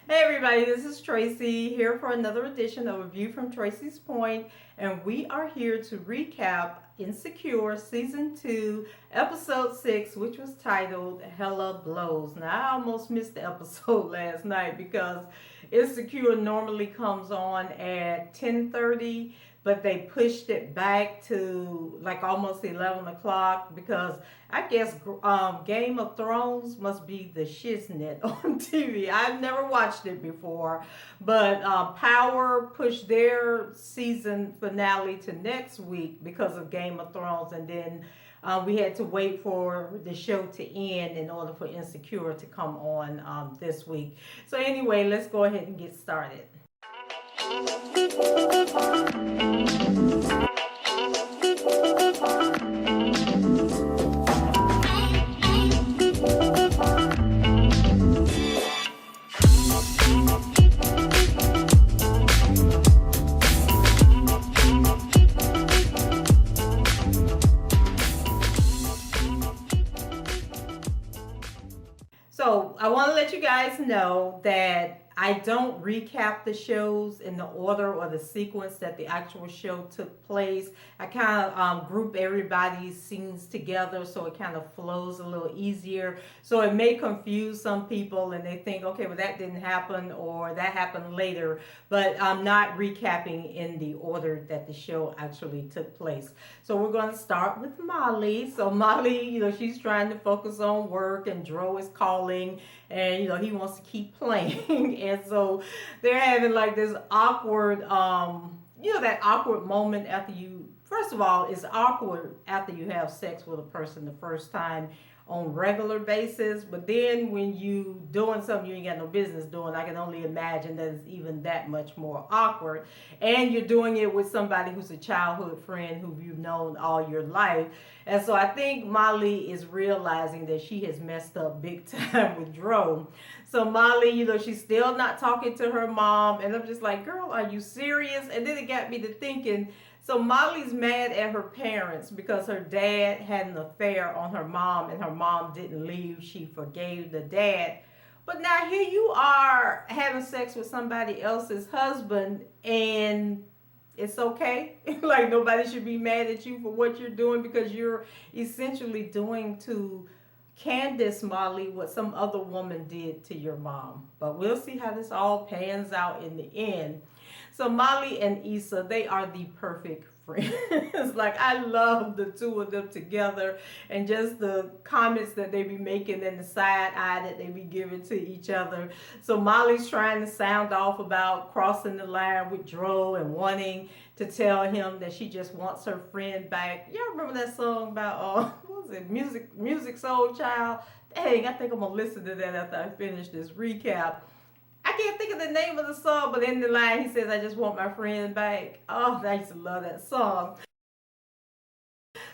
Hey everybody, this is Tracy here for another edition of A View from Tracy's Point, and we are here to recap Insecure Season 2, Episode 6, which was titled Hella Blows. Now, I almost missed the episode last night because Insecure normally comes on at 10:30, but they pushed it back to like almost 11 o'clock because I guess Game of Thrones must be the shiznit on TV. I've never watched it before, but Power pushed their season finale to next week because of Game of Thrones, and then we had to wait for the show to end in order for Insecure to come on this week. So anyway, let's go ahead and get started. So I want to let you guys know that I don't recap the shows in the order or the sequence that the actual show took place. I kind of group everybody's scenes together so it kind of flows a little easier. So it may confuse some people and they think, okay, well, that didn't happen or that happened later. But I'm not recapping in the order that the show actually took place. So we're going to start with Molly. So Molly, she's trying to focus on work and Dro is calling and he wants to keep playing. And so they're having like this awkward that awkward moment after you, first of all, it's awkward after you have sex with a person the first time on regular basis, but then when you doing something you ain't got no business doing, I can only imagine that it's even that much more awkward. And you're doing it with somebody who's a childhood friend who you've known all your life. And so I think Molly is realizing that she has messed up big time with Dro. So Molly, she's still not talking to her mom, and I'm just like, girl, are you serious? And then it got me to thinking, so Molly's mad at her parents because her dad had an affair on her mom and her mom didn't leave. She forgave the dad. But now here you are having sex with somebody else's husband and it's okay. Like nobody should be mad at you for what you're doing because you're essentially doing to Candace Molly what some other woman did to your mom. But we'll see how this all pans out in the end. So Molly and Issa, they are the perfect friends. Like I love the two of them together and just the comments that they be making and the side eye that they be giving to each other. So Molly's trying to sound off about crossing the line with Dro and wanting to tell him that she just wants her friend back. Y'all remember that song about what was it, Music Soul Child? Dang, I think I'm gonna listen to that after I finish this recap. I can't think of the name of the song, but in the line he says, I just want my friend back. Oh, I used to love that song.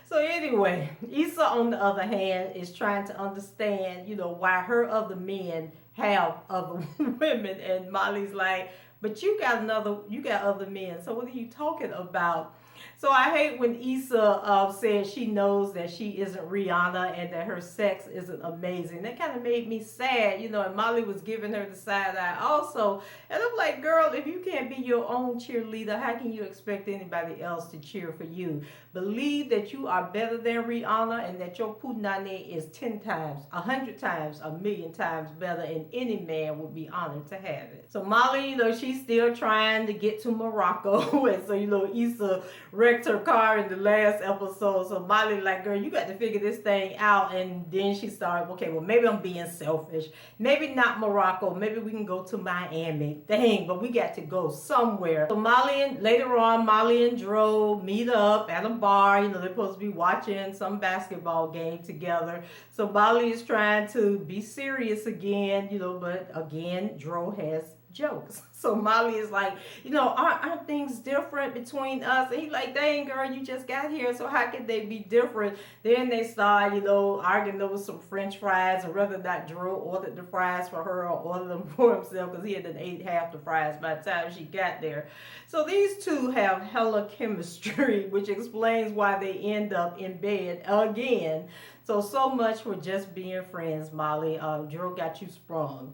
So anyway, Issa on the other hand is trying to understand, why her other men have other women. And Molly's like, but you got other men. So what are you talking about? So I hate when Issa says she knows that she isn't Rihanna and that her sex isn't amazing. That kind of made me sad, and Molly was giving her the side eye also. And I'm like, girl, if you can't be your own cheerleader, how can you expect anybody else to cheer for you? Believe that you are better than Rihanna and that your punani is 10 times, 100 times, 1,000,000 times better, and any man would be honored to have it. So Molly, she's still trying to get to Morocco. And so, Issa wrecked her car in the last episode. So Molly like, girl, you got to figure this thing out. And then she started, okay, well, maybe I'm being selfish. Maybe not Morocco. Maybe we can go to Miami. Dang, but we got to go somewhere. So later on, Molly and Dro meet up at a bar. They're supposed to be watching some basketball game together. So Molly is trying to be serious again, but again, Dro has jokes. So Molly is like, aren't things different between us? And he's like, dang girl, you just got here, so how could they be different? Then they start, arguing over some French fries, and whether or not Drew ordered the fries for her or ordered them for himself, because he had done ate half the fries by the time she got there. So these two have hella chemistry, which explains why they end up in bed again. So much for just being friends, Molly. Drew got you sprung.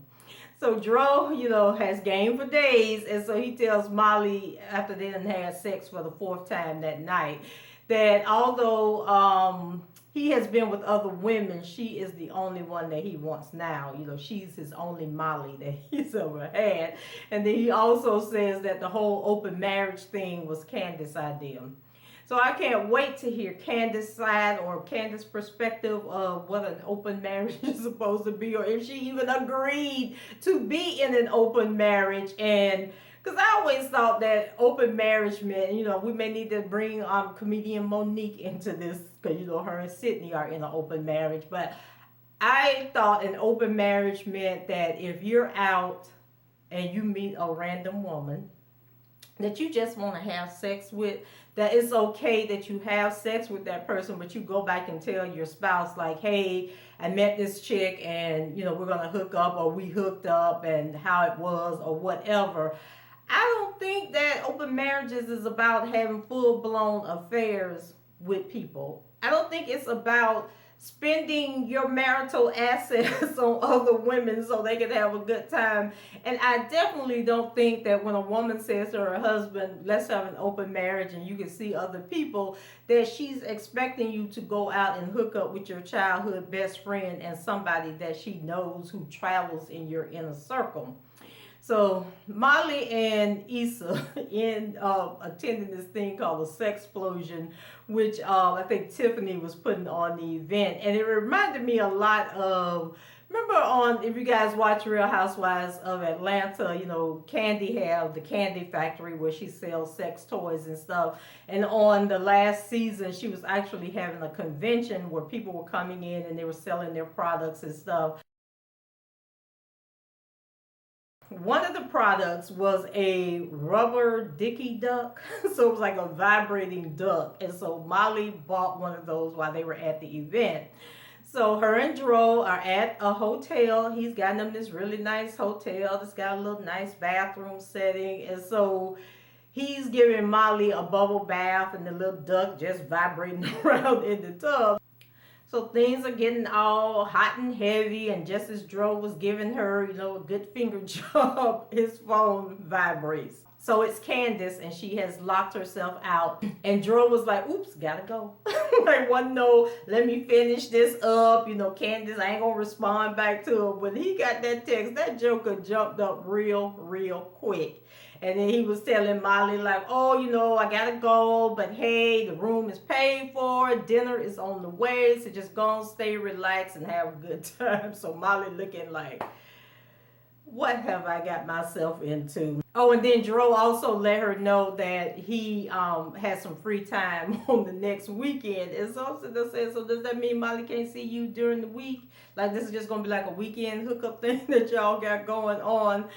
So Dro, has game for days, and so he tells Molly after they done had sex for the fourth time that night that although he has been with other women, she is the only one that he wants now. She's his only Molly that he's ever had. And then he also says that the whole open marriage thing was Candace's idea. So I can't wait to hear Candace's side or Candace's perspective of what an open marriage is supposed to be, or if she even agreed to be in an open marriage. And because I always thought that open marriage meant, we may need to bring comedian Monique into this because, her and Sydney are in an open marriage. But I thought an open marriage meant that if you're out and you meet a random woman that you just want to have sex with, that it's okay that you have sex with that person, but you go back and tell your spouse, like, hey, I met this chick and, we're going to hook up, or we hooked up, and how it was or whatever. I don't think that open marriages is about having full-blown affairs with people. I don't think it's about spending your marital assets on other women so they can have a good time. And I definitely don't think that when a woman says to her husband, let's have an open marriage and you can see other people, that she's expecting you to go out and hook up with your childhood best friend and somebody that she knows who travels in your inner circle. So Molly and Issa attending this thing called the Sexplosion, which I think Tiffany was putting on the event, and it reminded me a lot of, remember if you guys watch Real Housewives of Atlanta, Candy had the candy factory where she sells sex toys and stuff. And on the last season, she was actually having a convention where people were coming in and they were selling their products and stuff. One of the products was a rubber dicky duck. So it was like a vibrating duck. And so Molly bought one of those while they were at the event. So her and Dro are at a hotel. He's gotten them this really nice hotel that's got a little nice bathroom setting. And so he's giving Molly a bubble bath and the little duck just vibrating around in the tub. So things are getting all hot and heavy, and just as Dro was giving her, a good finger job, his phone vibrates. So it's Candace, and she has locked herself out. And Dro was like, oops, gotta go. Like, no, let me finish this up. Candace, I ain't gonna respond back to her. When he got that text, that joker jumped up real quick. And then he was telling Molly, like, oh, I gotta go, but hey, the room is paid for, dinner is on the way, so just go and stay relaxed and have a good time. So Molly looking like, what have I got myself into? Oh, and then Dro also let her know that he has some free time on the next weekend. And so said, so does that mean Molly can't see you during the week? Like, this is just gonna be like a weekend hookup thing that y'all got going on?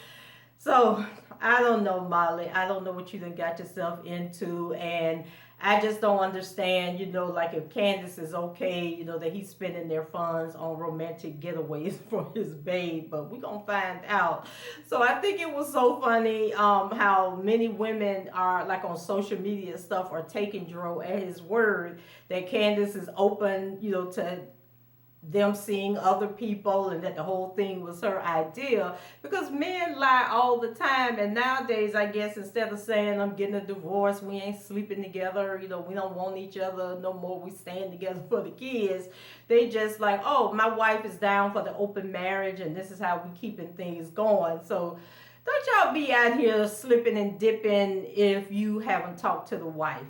So I don't know, Molly. I don't know what you done got yourself into, and I just don't understand, like if Candace is okay, that he's spending their funds on romantic getaways for his babe, but we're going to find out. So I think it was so funny how many women are, like on social media stuff, are taking Dro at his word that Candace is open, to them seeing other people and that the whole thing was her idea, because men lie all the time. And nowadays, I guess, instead of saying I'm getting a divorce, we ain't sleeping together, we don't want each other no more, we stand together for the kids, they just like, oh, my wife is down for the open marriage and this is how we keeping things going. So don't y'all be out here slipping and dipping if you haven't talked to the wife.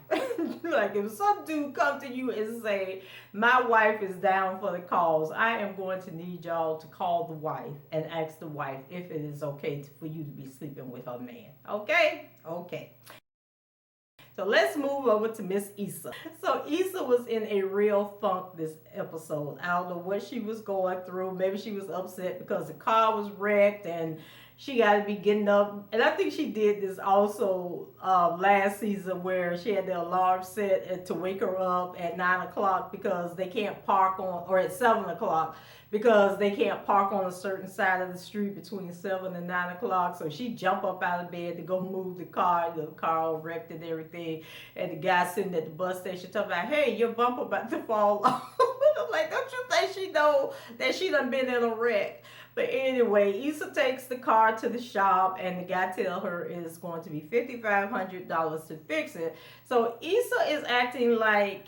Like if some dude come to you and say, my wife is down for the cause, I am going to need y'all to call the wife and ask the wife if it is okay for you to be sleeping with her man. Okay? Okay. So let's move over to Miss Issa. So Issa was in a real funk this episode. I don't know what she was going through. Maybe she was upset because the car was wrecked and she got to be getting up. And I think she did this also last season where she had the alarm set to wake her up at 9 o'clock because they can't park on, or at 7 o'clock because they can't park on a certain side of the street between 7 and 9 o'clock. So she jumped up out of bed to go move the car. The car all wrecked and everything. And the guy sitting at the bus station talking about, hey, your bumper about to fall off. I'm like, don't you think she know that she done been in a wreck? But anyway, Issa takes the car to the shop, and the guy tells her it's going to be $5,500 to fix it. So Issa is acting like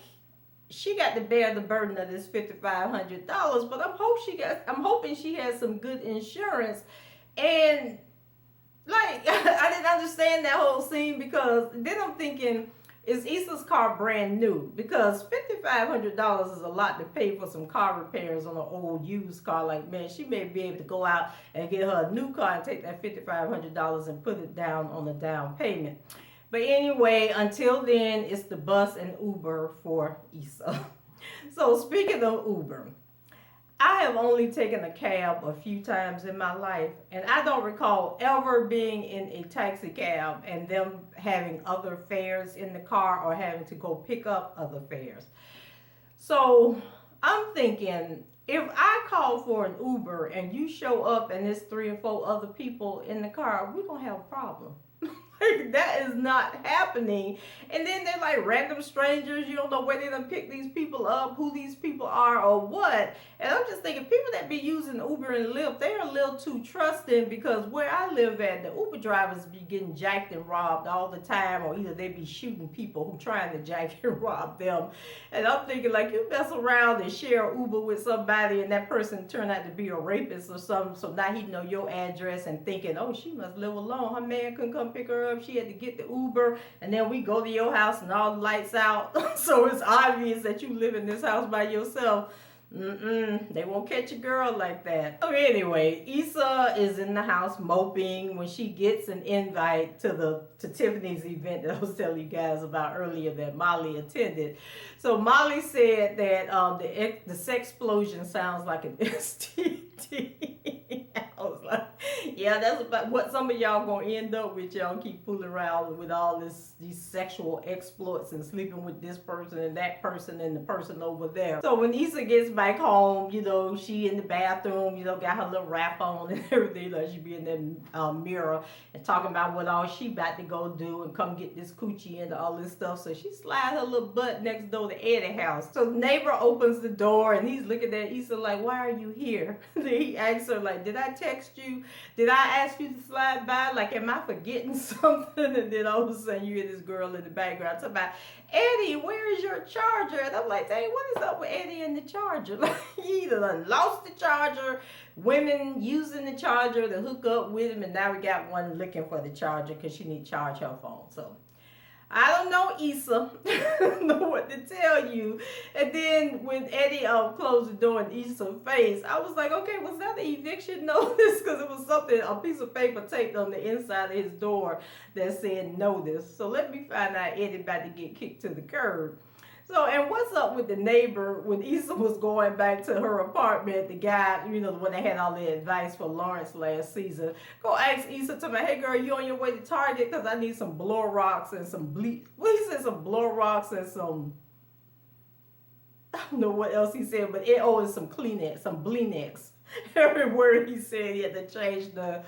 she got to bear the burden of this $5,500. But I'm hoping she has some good insurance. And like I didn't understand that whole scene, because then I'm thinking, is Issa's car brand new? Because $5,500 is a lot to pay for some car repairs on an old used car. Like, man, she may be able to go out and get her a new car and take that $5,500 and put it down on the down payment. But anyway, until then, it's the bus and Uber for Issa. So speaking of Uber, I have only taken a cab a few times in my life, and I don't recall ever being in a taxi cab and them having other fares in the car or having to go pick up other fares. So I'm thinking, if I call for an Uber and you show up and there's 3 or 4 other people in the car, we're going to have a problem. That is not happening. And then they're like random strangers. You don't know where they done pick these people up, who these people are, or what. And I'm just thinking, people that be using Uber and Lyft, they're a little too trusting, because where I live at, the Uber drivers be getting jacked and robbed all the time, or either they be shooting people who trying to jack and rob them. And I'm thinking, like, you mess around and share Uber with somebody and that person turn out to be a rapist or something, so now he know your address and thinking, oh, she must live alone. Her man couldn't come pick her up. She had to get the Uber, and then we go to your house and all the lights out. So it's obvious that you live in this house by yourself. They won't catch a girl like that. So anyway, Issa is in the house moping when she gets an invite to Tiffany's event that I was telling you guys about earlier that Molly attended. So Molly said that the Sexplosion sounds like an STD. I was like, yeah, that's about what some of y'all gonna end up with. Y'all keep fooling around with all these sexual exploits and sleeping with this person and that person and the person over there. So when Issa gets back home, she in the bathroom, got her little wrap on and everything. Like, she be in that mirror and talking about what all she about to go do and come get this coochie and all this stuff. So she slides her little butt next door to Eddie's house. So the neighbor opens the door and he's looking at Issa like, why are you here? Then he asks her like, did I text you? Did I ask you to slide by? Like, am I forgetting something? And then all of a sudden you hear this girl in the background talking about, Eddie, where is your charger? And I'm like, dang, what is up with Eddie and the charger? Like, he either done lost the charger, women using the charger to hook up with him, and now we got one looking for the charger because she need to charge her phone. So I don't know, Issa. I don't know what to tell you. And then when Eddie closed the door in Issa's face, I was like, okay, was that an eviction notice? Because it was something, a piece of paper taped on the inside of his door that said notice. So let me find out Eddie about to get kicked to the curb. So, and what's up with the neighbor when Issa was going back to her apartment? The guy, when they had all the advice for Lawrence last season, go ask Issa to me, hey girl, you on your way to Target? Because I need some blow rocks and some bleach. Well, he said some blow rocks and some, I don't know what else he said, but it owes some Kleenex, some Bleenex. Every word he said, he had to change the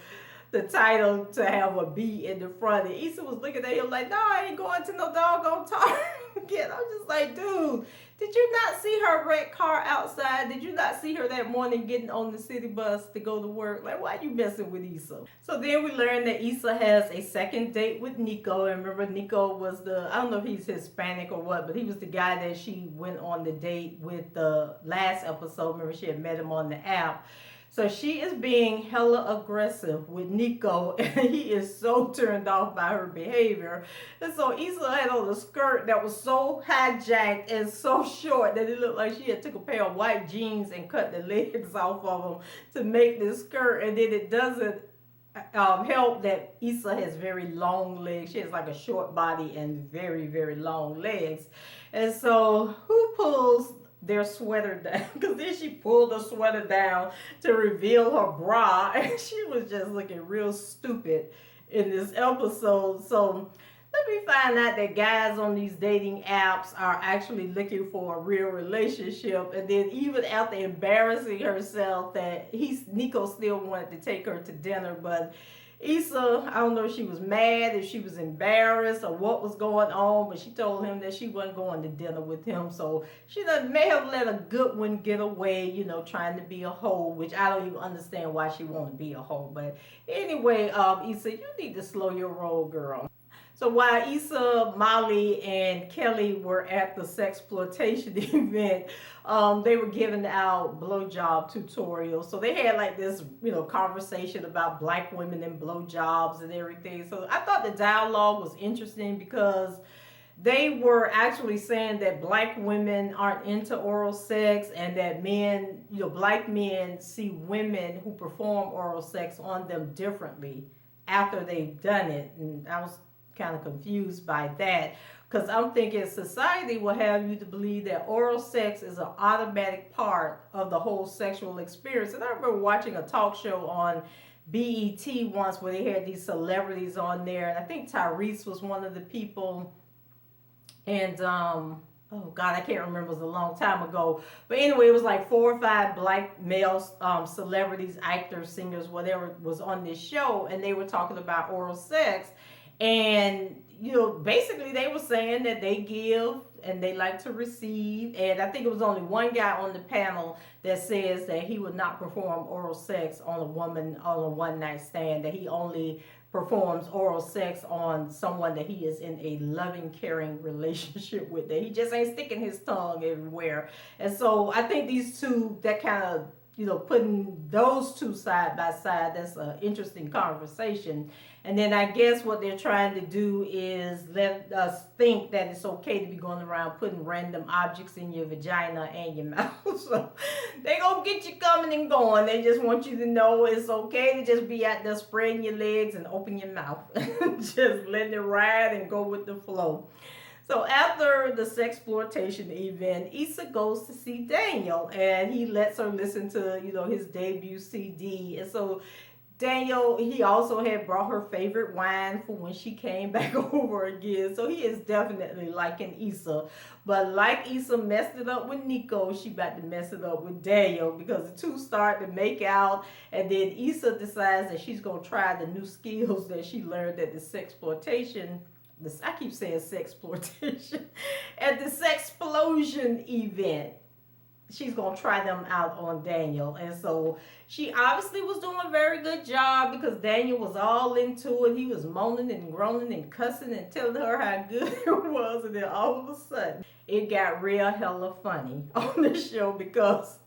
title to have a B in the front. And Issa was looking at him like, no, I ain't going to no doggone Target. I'm just like, dude, did you not see her red car outside? Did you not see her that morning getting on the city bus to go to work? Like, why are you messing with Issa? So then we learned that Issa has a second date with Nico. And remember, Nico was I don't know if he's Hispanic or what, but he was the guy that she went on the date with the last episode. Remember, she had met him on the app. So she is being hella aggressive with Nico, and he is so turned off by her behavior. And so Issa had on a skirt that was so hijacked and so short that it looked like she had took a pair of white jeans and cut the legs off of them to make this skirt. And then it doesn't help that Issa has very long legs. She has like a short body and very, very long legs. And so who pulls their sweater down? Because then she pulled the sweater down to reveal her bra, and she was just looking real stupid in this episode. So let me find out that guys on these dating apps are actually looking for a real relationship. And then even after embarrassing herself that Nico still wanted to take her to dinner, but Issa, I don't know if she was mad, if she was embarrassed, or what was going on, but she told him that she wasn't going to dinner with him. So she may have let a good one get away, trying to be a hoe, which I don't even understand why she want to be a hoe. But anyway, Issa, you need to slow your roll, girl. So while Issa, Molly, and Kelly were at the sexploitation event, they were giving out blowjob tutorials. So they had like this, conversation about black women and blowjobs and everything. So I thought the dialogue was interesting because they were actually saying that black women aren't into oral sex and that men, black men see women who perform oral sex on them differently after they've done it. And I was kind of confused by that because I'm thinking society will have you to believe that oral sex is an automatic part of the whole sexual experience. And I remember watching a talk show on BET once where they had these celebrities on there, and I think Tyrese was one of the people, and oh god, I can't remember, it was a long time ago, but anyway, it was like 4 or 5 black male celebrities, actors, singers, whatever, was on this show, and they were talking about oral sex. And basically they were saying that they give and they like to receive. And I think it was only one guy on the panel that says that he would not perform oral sex on a woman on a one night stand, that he only performs oral sex on someone that he is in a loving, caring relationship with, that he just ain't sticking his tongue everywhere. And so I think these two, that kind of, putting those two side by side, that's an interesting conversation. And then I guess what they're trying to do is let us think that it's okay to be going around putting random objects in your vagina and your mouth. So they gonna get you coming and going. They just want you to know it's okay to just be out there spreading your legs and open your mouth. Just letting it ride and go with the flow. So after the sexploitation event, Issa goes to see Daniel and he lets her listen to, his debut CD. And so Daniel, he also had brought her favorite wine for when she came back over again. So he is definitely liking Issa. But like Issa messed it up with Nico, she about to mess it up with Daniel because the two start to make out. And then Issa decides that she's going to try the new skills that she learned at the sexploitation. I keep saying sexploitation. At the Sexplosion event. She's going to try them out on Daniel. And so she obviously was doing a very good job because Daniel was all into it. He was moaning and groaning and cussing and telling her how good it was. And then all of a sudden, it got real hella funny on the show because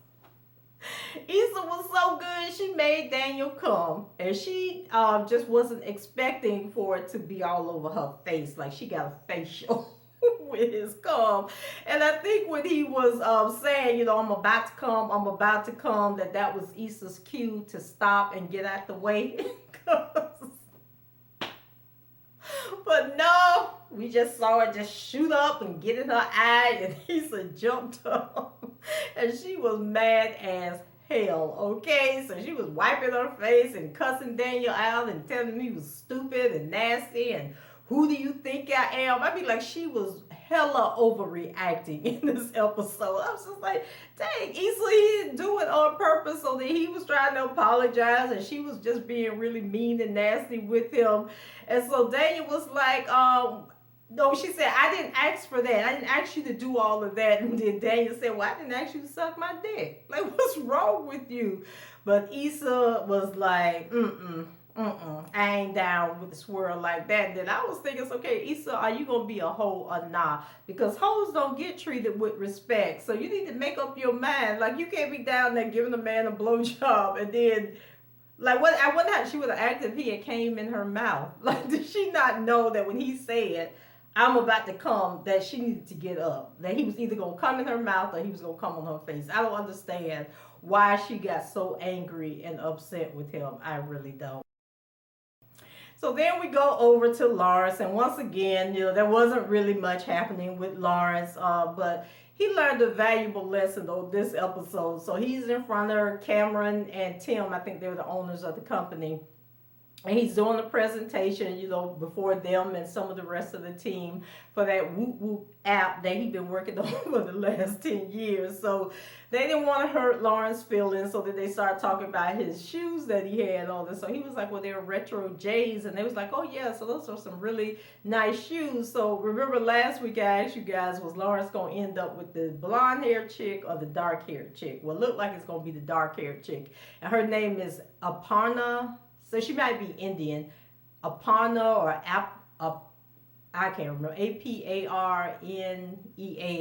Issa was so good, she made Daniel come. And she just wasn't expecting for it to be all over her face. Like she got a facial with his cum. And I think when he was saying, I'm about to come, that was Issa's cue to stop and get out the way. But no, we just saw it just shoot up and get in her eye, and Issa jumped up. And she was mad as hell, okay? So she was wiping her face and cussing Daniel out and telling him he was stupid and nasty and who do you think I am? I mean, like, she was hella overreacting in this episode. I was just like, dang, Issa, he didn't do it on purpose. So that he was trying to apologize and she was just being really mean and nasty with him. And so Daniel was like, no, she said, I didn't ask for that. I didn't ask you to do all of that. And then Daniel said, well, I didn't ask you to suck my dick. Like, what's wrong with you? But Issa was like, I ain't down with the swirl like that. And then I was thinking, okay, Issa, are you going to be a hoe or not? Because hoes don't get treated with respect. So you need to make up your mind. Like, you can't be down there giving a man a blowjob and then, like, I wonder how she would have acted if he had came in her mouth. Like, did she not know that when he said, I'm about to come, that she needed to get up? That he was either going to come in her mouth or he was going to come on her face. I don't understand why she got so angry and upset with him. I really don't. So then we go over to Lawrence, and once again, there wasn't really much happening with Lawrence, but he learned a valuable lesson on this episode. So he's in front of Cameron and Tim. I think they were the owners of the company. and he's doing the presentation, before them and some of the rest of the team for that Whoop Whoop app that he's been working on for the last 10 years. So they didn't want to hurt Lawrence's feelings, so then they started talking about his shoes that he had and all this. So he was like, well, they're retro J's, and they was like, oh yeah, so those are some really nice shoes. So remember last week I asked you guys, was Lawrence going to end up with the blonde haired chick or the dark haired chick? Well, it looked like it's going to be the dark haired chick, and her name is Aparna. So she might be Indian. Aparna or I can't remember. Aparnea,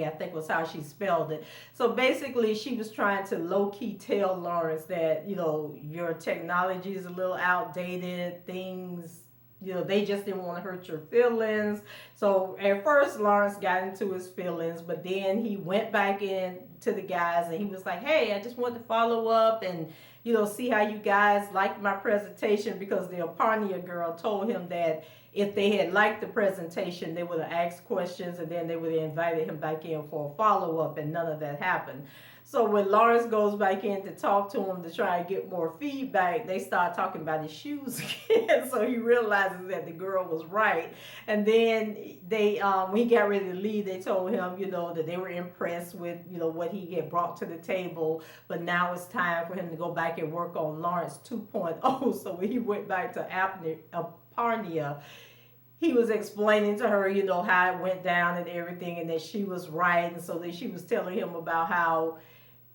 I think was how she spelled it. So basically, she was trying to low-key tell Lawrence that, your technology is a little outdated. Things, they just didn't want to hurt your feelings. So at first, Lawrence got into his feelings, but then he went back in to the guys and he was like, hey, I just wanted to follow up and see how you guys liked my presentation, because the Aparnia girl told him that if they had liked the presentation, they would have asked questions and then they would have invited him back in for a follow-up, and none of that happened. So when Lawrence goes back in to talk to him to try and get more feedback, they start talking about his shoes again. So he realizes that the girl was right. And then they, when he got ready to leave, they told him, that they were impressed with, what he had brought to the table. But now it's time for him to go back and work on Lawrence 2.0. So when he went back to Aparnia, he was explaining to her, how it went down and everything, and that she was right. And so that she was telling him about how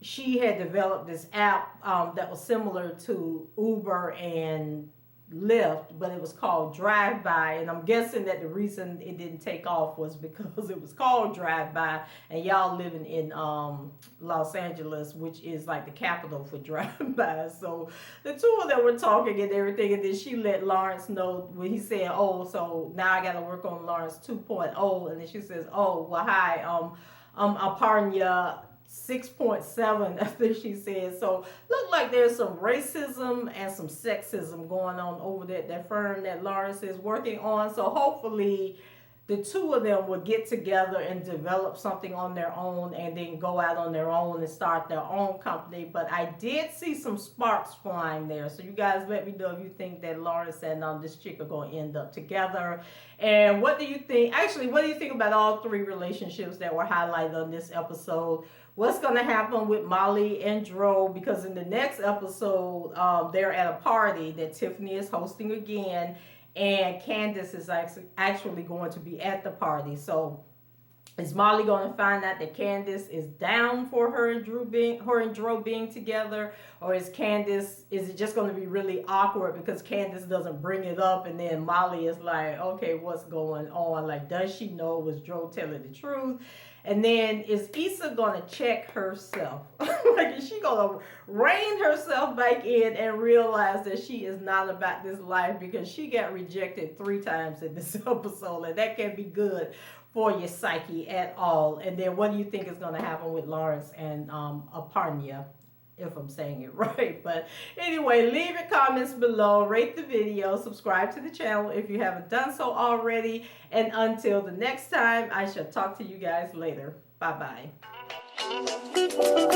she had developed this app that was similar to Uber and Lyft, but it was called Drive By. And I'm guessing that the reason it didn't take off was because it was called Drive By, and y'all living in Los Angeles, which is like the capital for Drive By. So the two of them were talking and everything, and then she let Lawrence know when he said, oh, so now I got to work on Lawrence 2.0. And then she says, oh, well, hi, Aparnia 6.7, I think she said. So look like there's some racism and some sexism going on over that firm that Lawrence is working on. So hopefully the two of them will get together and develop something on their own and then go out on their own and start their own company. But I did see some sparks flying there. So you guys let me know if you think that Lawrence and this chick are going to end up together. And what do you think? Actually, what do you think about all three relationships that were highlighted on this episode? What's going to happen with Molly and Dro? Because in the next episode, they're at a party that Tiffany is hosting again. And Candace is actually going to be at the party. So is Molly going to find out that Candace is down for her and Dro being together? Or is it just going to be really awkward because Candace doesn't bring it up, and then Molly is like, okay, what's going on? Like, does she know? Was Dro telling the truth? And then is Issa going to check herself? Like, is she going to rein herself back in and realize that she is not about this life, because she got rejected 3 times in this episode, and that can't be good for your psyche at all. And then what do you think is going to happen with Lawrence and Aparnia, if I'm saying it right? But anyway, leave your comments below, rate the video, subscribe to the channel if you haven't done so already, and until the next time, I shall talk to you guys later. Bye bye.